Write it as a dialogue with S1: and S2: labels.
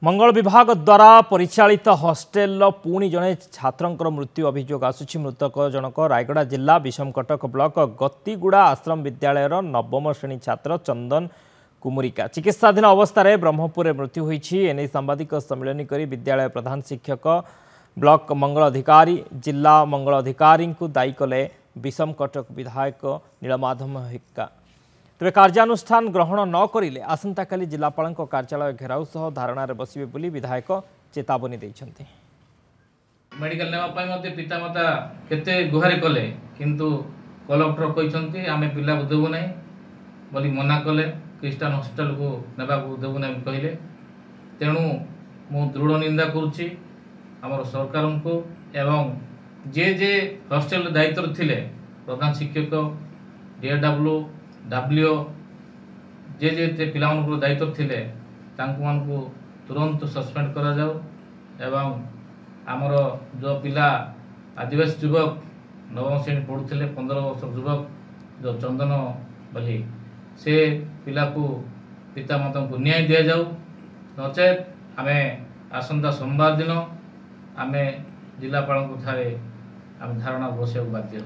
S1: मंगल विभाग द्वारा परिचालित हॉस्टेल पुणी जड़े छात्र मृत्यु अभियोग आसुछि। मृतक जनक रायगड़ा जिला विषमकटक ब्लॉक गतिगुड़ा आश्रम विद्यालय नवम श्रेणी छात्र चंदन कुमुरिका चिकित्साधीन अवस्था ब्रह्मपुर में मृत्यु होईछि। एने सांबादिक सम्मेलन करी विद्यालय प्रधान शिक्षक ब्लॉक मंगल अधिकारी जिला मंगल अधिकारी को दायी कले विषमकटक विधायक नीलमाधव हिक्का। तेज कार्यानुष्ठान ग्रहण न करिले आसंता काली जिलापाल कार्यालय घेराव सह धारणा बसिबे बोली विधायक चेतावनी दैछन्ते।
S2: मेडिकल नेवा पितामाता केते गुहारी कले किंतु कलेक्टर कहते आम पिला देवु ना बोली मना कले। क्रिस्टान हॉस्पिटल को नेबा देवु ना कहले। तेणु मु दृढ़ निंदा करुच्ची आमर सरकार को एवं जे जे हॉस्टेल दायित्व थिले प्रधान शिक्षक डीएडब्ल्यू डब्ल्यू जे जे पिला दायित्व थिले तांको तुरंत सस्पेंड करा जाओ एवं आमर जो पिला आदिवासी युवक नवम श्रेणी पढ़ुले 15 वर्ष युवक जो चंदन बोली से पिला को पितामाता को न्याय दि जाऊ नचेत आम आसंता सोमवार दिन आम जिलापाल ठारे आम धारणा बसैक बाध्य।